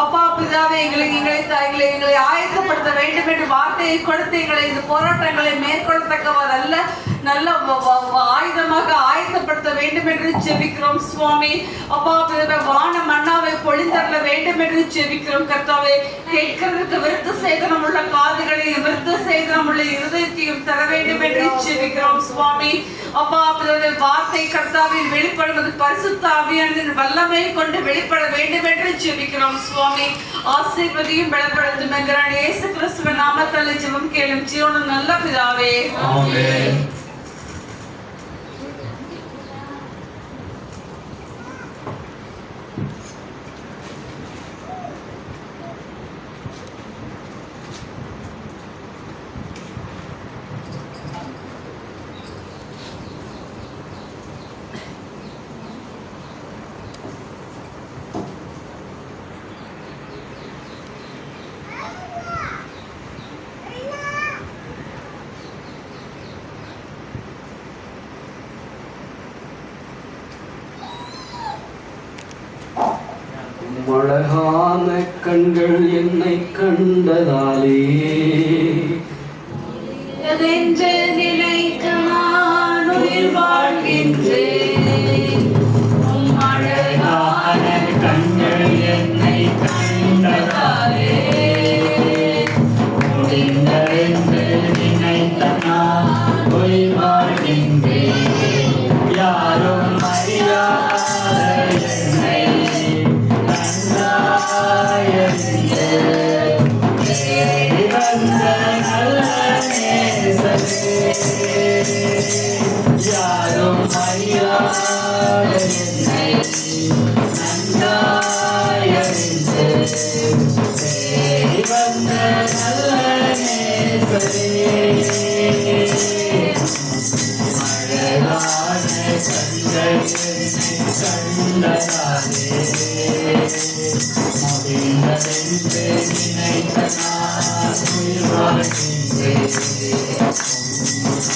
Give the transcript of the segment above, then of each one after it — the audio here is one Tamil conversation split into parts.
அப்பா பிதாவே, எங்களை ஆயத்தப்படுத்த வேண்டும் என்று வார்த்தையை கொடுத்து எங்களை இந்த போராட்டங்களை மேற்கொள்ளத்தக்கவதல்ல நல்ல ஆயுதமாக ஆயத்தப்படுத்த வேண்டும் என்று ஜெபிக்கிறோம் சுவாமி. அப்பா பிதாவே, வான மன்னாவை பொழிந்தரல வேண்டும் என்று ஜெபிக்கிறோம் கர்த்தாவே. கேட்கிறதுக்கு விருத்த சேதனம் உள்ள காதுகளையும் விருத்த சேதனம் உள்ள இருதயத்தையும் தர வேண்டும் என்று ஜெபிக்கிறோம் சுவாமி. அப்பா பிதாவே, வார்த்தை கர்த்தாவில் வெளிப்படுவது பரிசுத்த ஆவியானவரின் வல்லமை கொண்டு வெளிப்பட வேண்டும் என்று ஜெபிக்கிறோம் சுவாமி. ஆசீர்வதியும் பலப்படுத்தும் என்கிறான் இயேசு கிறிஸ்துவின் நாமத்தில் ஜெபம் கேளும் ஜீவனுள்ள நல்ல பிதாவே, ஆமென். அழகான கண்கள் என்னை கண்டதாலே அதென்று நினைக்க நான் உயிர் வாழ்கின்றேன். அழகான கண்கள் என்னை கண்டதாலே முடிந்தென்று நினைக்க நான் உயிர் வாழ்கின்றேன். யாரும் அறியாத என்னை யாரும் அறியாத என்னை நன்றாயறிந்து தேடி வந்த நல்ல நேசரே. அழகான கண்கள் என்னை கண்டதாலே முடிந்ததென்று நினைத்த நான் உயிர் வாழ்கின்றேன்.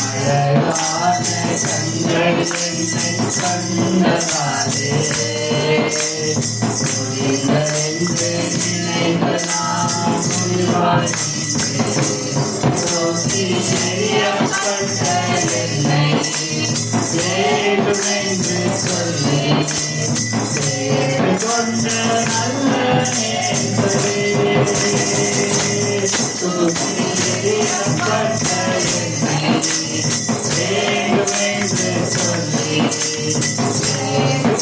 அழகான கண்கள் என்னை கண்டதாலே முடிந்ததென்று நினைத்த நான் உயிர் வாழ்கின்றேன். நோக்கி எறியப்பட்ட என்னை வேண்டுமென்று சொல்லி கொண்ட நல்ல நேசரே. எறியப்பட்ட என்னை வேண்டுமென்று சொல்லி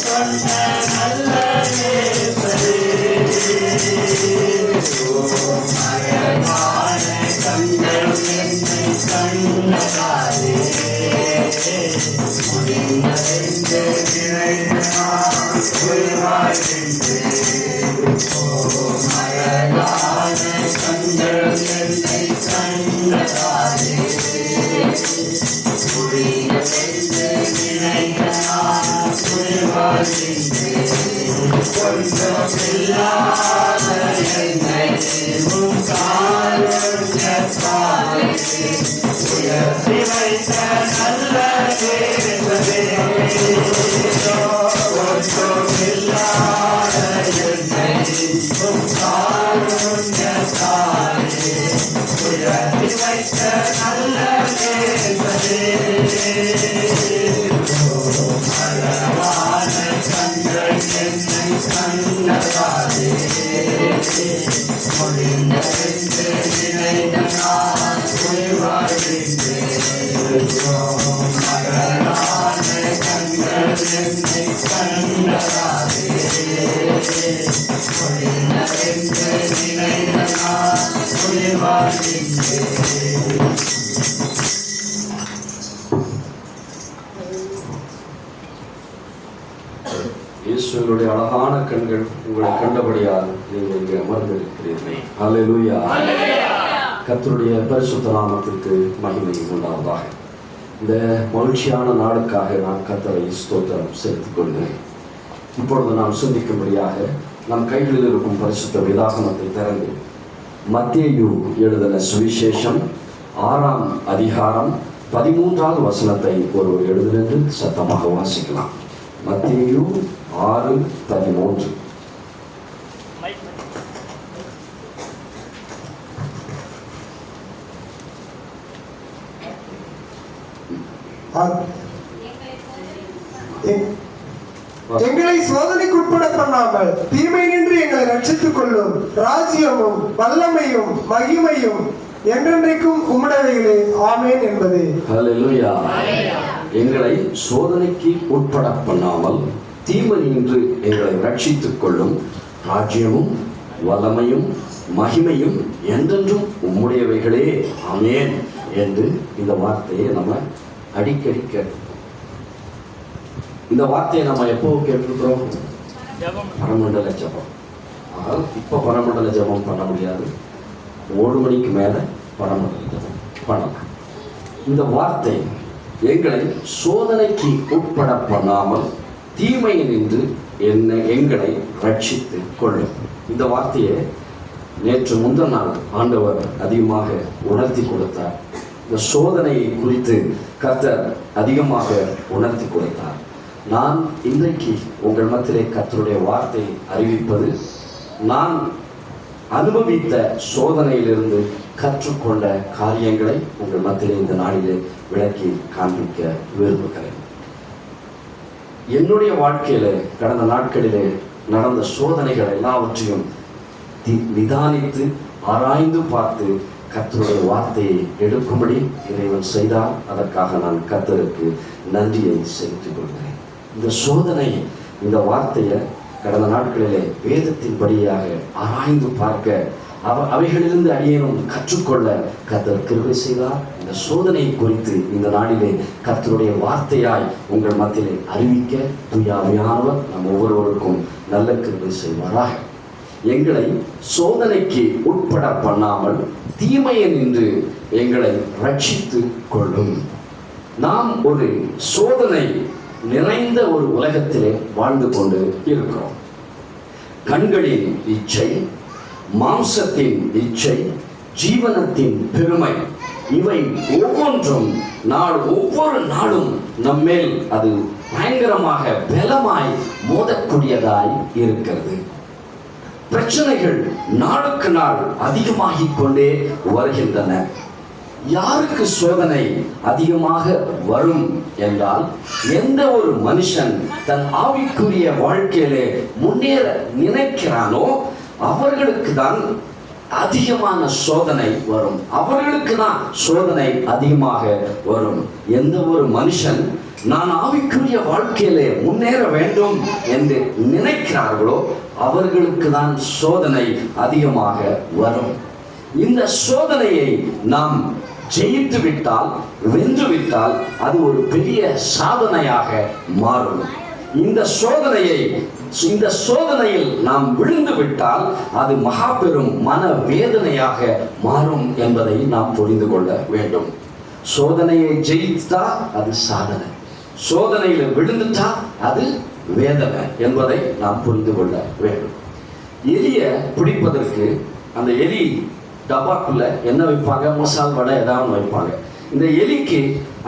கொண்ட நல்ல நேசரே. அழகான கண்கள் என்னை கண்டதாலே முடிந்தென்று நினைத்த நான் உயிர் வாழ்கின்றேன். அழகான கண்கள் என்னை கண்டதாலே முடிந்தென்று நினைத்த நான் உயிர் வாழ்கின்றேன். கொஞ்சமில்லாத என்னை உம் காருண்யத்தாலே உயர்த்தி வைத்த நல்ல நேசரே. கொஞ்சமில்லாத என்னை உம் காருண்யத்தாலே உயர்த்தி வைத்த நல்ல நேசரே. அழகான கண்கள் என்னை கண்டதாலே முடிந்தென்று நினைத்த நான் உயிர் வாழ்கின்றேன். அழகான கண்கள் என்னை கண்டதாலே முடிந்தென்று நினைத்த நான் உயிர் வாழ்கின்றேன். இயேசுவினுடைய அழகான கண்கள் உங்களை கண்டபடியால் நீங்கள் இங்கே அமர்ந்திருக்கிறீர்கள். அல்லேலூயா. கர்த்தருடைய பரிசுத்த நாமத்திற்கு மகிமை உண்டாவதாக. இந்த மகிழ்ச்சியான நாளுக்காக நான் கர்த்தரை ஸ்தோத்திரம் செலுத்திக் கொள்கிறேன். இப்பொழுது நாம் சிந்திக்கும்படியாக நம் கைகளில் இருக்கும் பரிசுத்த வேதாகமத்தை திறந்து மத்தேயு எழுதின சுவிசேஷம் 6ஆம் அதிகாரம் 13வது வசனத்தை ஒருவர் எழுதினென்று சத்தமாக வாசிக்கலாம். மத்தேயு 6:13. எங்களை சோதனைக்கு உட்பட பண்ணாமல் தீமை நின்று எங்களை ரட்சித்துக் கொள்ளும். ராஜ்யமும் வல்லமையும் மகிமையும் என்றென்றைக்கும் உம்முடையவைகளே. ஆமென் என்பது. ஹல்லேலூயா. எங்களை சோதனைக்கு உட்பட பண்ணாமல் தீமை நின்று எங்களை ரட்சித்துக் கொள்ளும். ராஜ்யமும் வல்லமையும் மகிமையும் என்றென்றும் உம்முடையவைகளே. ஆமென் என்று இந்த வார்த்தையை நம்ம அடிக்கடி கேட்போம். இந்த வார்த்தையை நம்ம எப்போ கேட்டிருக்கிறோம்? பரமண்டல ஜபம். ஆனால் இப்போ பரமண்டல ஜபம் பண்ண முடியாது. 1 மணிக்கு மேலே பரமண்டல ஜபம் பண்ணலாம். இந்த வார்த்தை எங்களை சோதனைக்கு உட்பட பண்ணாமல் தீமையை நின்று எங்களை ரட்சித்து கொள்ளும். இந்த வார்த்தையை நேற்று முந்தின நாள் ஆண்டவர் அதிகமாக உணர்த்தி கொடுத்தார். இந்த சோதனையை குறித்து கர்த்தர் அதிகமாக உணர்த்தி கொடுத்தார். நான் இன்றைக்கு உங்கள் மத்தியிலே கர்த்தருடைய வார்த்தையை அறிவிப்பது நான் அனுபவித்த சோதனையிலிருந்து கற்றுக்கொண்ட காரியங்களை உங்கள் மத்தியிலே இந்த நாளிலே விளக்கி காண்பிக்க விரும்புகிறேன். என்னுடைய வாழ்க்கையில கடந்த நாட்களிலே நடந்த சோதனைகள் எல்லாவற்றையும் நிதானித்து ஆராய்ந்து பார்த்து கர்த்தருடைய வார்த்தையை எடுக்கும்படி இறைவன் செய்தார். அதற்காக நான் கர்த்தருக்கு நன்றியை செலுத்திக் கொள்கிறேன். இந்த சோதனை, இந்த வார்த்தையை கடந்த நாட்களிலே வேதத்தின்படியாக ஆராய்ந்து பார்க்க அவைகளிலிருந்து அடியேனும் கற்றுக்கொள்ள கர்த்தர் கிருபை செய்தார். இந்த சோதனையை குறித்து இந்த நாளிலே கர்த்தருடைய வார்த்தையாய் உங்கள் மத்தியிலே அறிவிக்க தூயாமையானவர் நம் ஒவ்வொருவருக்கும் நல்ல கிருபை செய்வாராக. எங்களை சோதனைக்கு உட்பட பண்ணாமல் தீமையை நின்று எங்களை ரட்சித்து கொள்ளும். நாம் ஒரு சோதனை நிறைந்த ஒரு உலகத்திலே வாழ்ந்து கொண்டு இருக்கிறோம். கண்களின் இச்சை, மாம்சத்தின் இச்சை, ஜீவனத்தின் பெருமை, இவை ஒவ்வொன்றும் ஒவ்வொரு நாளும் நம்மேல் அது பயங்கரமாக பலமாய் மோதக்கூடியதாய் இருக்கிறது. பிரச்சனைகள் நாளுக்கு நாள் அதிகமாகிக் கொண்டே வருகின்றன. யாருக்கு சோதனை அதிகமாக வரும் என்றால், எந்த ஒரு மனுஷன் தன் ஆவிக்குரிய வாழ்க்கையிலே முன்னேற நினைக்கிறானோ அவர்களுக்கு தான் அதிகமான சோதனை வரும். அவர்களுக்கு தான் சோதனை அதிகமாக வரும். எந்த ஒரு மனுஷன் நான் ஆவிக்குரிய வாழ்க்கையிலே முன்னேற வேண்டும் என்று நினைக்கிறார்களோ அவர்களுக்கு தான் சோதனை அதிகமாக வரும். இந்த சோதனையை நாம் ஜெயித்து விட்டால், வென்று விட்டால், அது ஒரு பெரிய சாதனையாக மாறும். இந்த சோதனையில் நாம் விழுந்து விட்டால் அது மகா பெரும் மன வேதனையாக மாறும் என்பதை நாம் புரிந்து கொள்ள வேண்டும். சோதனையை ஜெயித்தா அது சாதனை, சோதனையில் விழுந்துட்டா அது வேதனை என்பதை நாம் புரிந்து கொள்ள வேண்டும். எலியை பிடிப்பதற்கு அந்த எலி டப்பாக்குள்ள என்ன வைப்பாங்க? மசால் வடை ஏதாவது வைப்பாங்க. இந்த எலிக்கு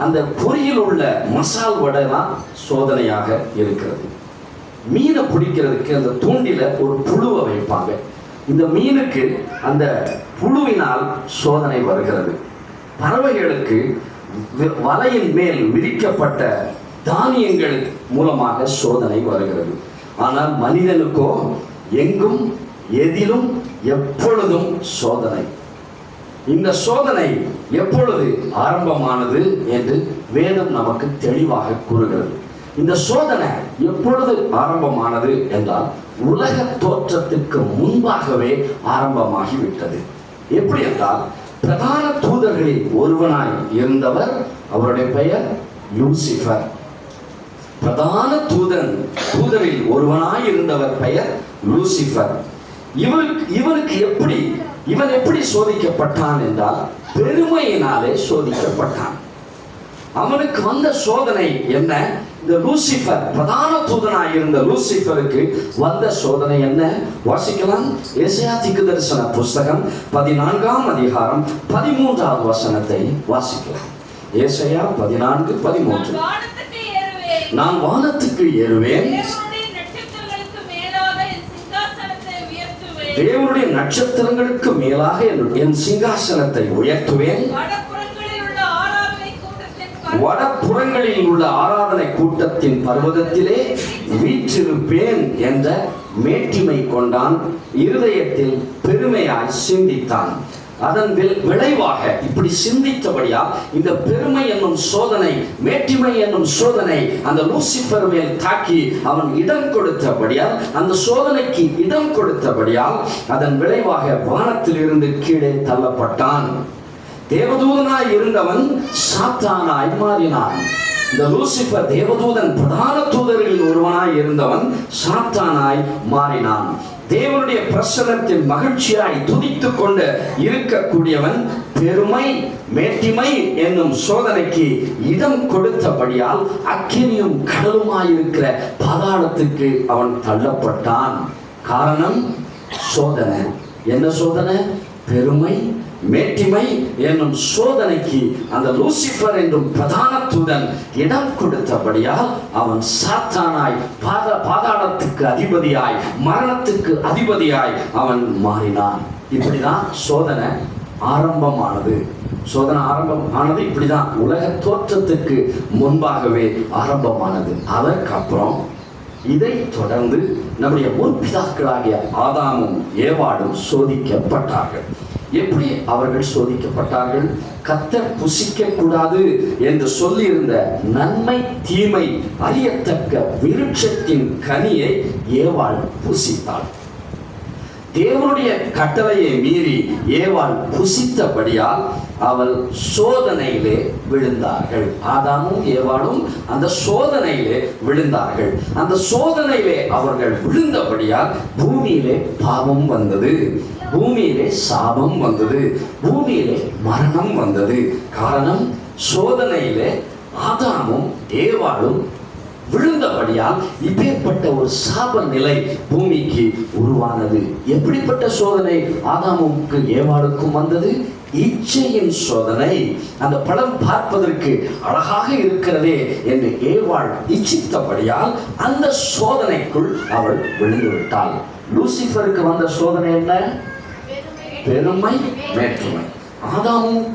அந்த பொரியில் உள்ள மசால் வடை தான் சோதனையாக இருக்கிறது. மீனை பிடிக்கிறதுக்கு அந்த தூண்டில ஒரு புழுவை வைப்பாங்க. இந்த மீனுக்கு அந்த புழுவினால் சோதனை வருகிறது. பறவைகளுக்கு வலையின் மேல் விரிக்கப்பட்ட தானியங்கள் மூலமாக சோதனை வருகிறது. ஆனால் மனிதனுக்கோ எங்கும் எதிலும் எப்பொழுதும் சோதனை. இந்த சோதனை எப்பொழுது ஆரம்பமானது என்று வேதம் நமக்கு தெளிவாக கூறுகிறது. இந்த சோதனை எப்பொழுது ஆரம்பமானது என்றால், உலக தோற்றத்திற்கு முன்பாகவே ஆரம்பமாகிவிட்டது. எப்படி என்றால், பிரதான தூதர்களில் ஒருவனாய் இருந்தவர், அவருடைய பெயர் லூசிஃபர். பிரதான தூதரில் ஒருவனாய் இருந்தவர் பெயர் லூசிஃபர். இவன் எப்படி சோதிக்கப்பட்டான் என்றால், பெருமையினாலே சோதிக்கப்பட்டான். அவனுக்கு வந்த சோதனை என்ன? இந்த லூசிஃபர், பிரதான தூதனாய் இருந்த லூசிஃபருக்கு வந்த சோதனை என்ன? வாசிக்கலாம். ஏசாயா தீர்க்கதரிசன புஸ்தகம் 14ஆம் அதிகாரம் 13வது வசனத்தை வாசிக்கலாம். ஏசாயா 14:13. நான் வானத்துக்கு ஏறுவேன், தேவனுடைய நட்சத்திரங்களுக்கு மேலாக என் சிங்காசனத்தை உயர்த்துவேன். வடபுறங்களில் உள்ள ஆராதனை கூட்டத்தின் பர்வதத்திலே வீற்றிருப்பேன் என்ற மேட்டிமை கொண்டான், இருதயத்தில் பெருமையாய் சிந்தித்தான். அதன் விளைவாக இப்படி சிந்தித்தபடியா இந்த பெருமை என்னும் சோதனை, மேட்டிமை என்னும் சோதனை அந்த லூசிபர் மேல் தாக்கி அவன் இடம் கொடுத்தபடியால், அந்த சோதனைக்கு இடம் கொடுத்தபடியால் அதன் விளைவாக வானத்தில் இருந்து கீழே தள்ளப்பட்டான். தேவதூதனாய் இருந்தவன் சாத்தானாய் மாறினான். இந்த லூசிபர் தேவதூதன், பிரதான தூதர்களில் ஒருவனாய் இருந்தவன் சாத்தானாய் மாறினான். தேவனுடைய பிரசன்னத்தில் மகிழ்ச்சியாய் துதித்துக் கொண்டு இருக்கக்கூடியவன் பெருமை, மேட்டிமை என்னும் சோதனைக்கு இடம் கொடுத்தபடியால் அக்கினியும் கடலுமாயிருக்கிற பாதாளத்துக்கு அவன் தள்ளப்பட்டான். காரணம் சோதனை. என்ன சோதனை? பெருமை, மேட்டிமை என்னும் சோதனைக்கு அந்த லூசிபர் என்னும் பிரதான தூதன் இடம் கொடுத்தபடியால் அவன் சாத்தானாய், பாதாளத்துக்கு அதிபதியாய், மரணத்துக்கு அதிபதியாய் அவன் மாறினான். இப்படிதான் சோதனை ஆரம்பமானது. சோதனை ஆரம்பமானது இப்படிதான், உலக தோற்றத்துக்கு முன்பாகவே ஆரம்பமானது. அதற்கப்புறம் இதை தொடர்ந்து நம்முடைய முற்பிதாக்களாகிய ஆதாமும் ஏவாளும் சோதிக்கப்பட்டார்கள். எப்படி அவர்கள் சோதிக்கப்பட்டார்கள்? கர்த்தர் புசிக்க கூடாது என்று சொல்லியிருந்த நன்மை தீமை அறியத்தக்க விருட்சத்தின் கனியை ஏவாள் புசித்தாள். தேவனுடைய கட்டளையை மீறி ஏவாள் புசித்தபடியால் அவள் சோதனையிலே விழுந்தார்கள். ஆதாமும் ஏவாளும் அந்த சோதனையிலே விழுந்தார்கள். அந்த சோதனையிலே அவர்கள் விழுந்தபடியால் பூமியிலே பாவம் வந்தது, பூமியிலே சாபம் வந்தது, பூமியிலே மரணம் வந்தது. காரணம் சோதனையிலே ஆதாமும் ஏவாளும் விழுந்தபடியால் இப்பேற்பட்ட ஒரு சாப நிலை பூமிக்கு உருவானது. எப்படிப்பட்ட சோதனை ஆதாமுக்கு ஏவாளுக்கும் வந்தது? இச்சையின் சோதனை. அந்த படம் பார்ப்பதற்கு அழகாக இருக்கிறதே என்று ஏவாள் இச்சித்தபடியால் அந்த சோதனைக்குள் அவள் விழுந்து விட்டாள். லூசிபருக்கு வந்த சோதனை என்ன? பெருமை, மேட்டுமை. ஆதாமும்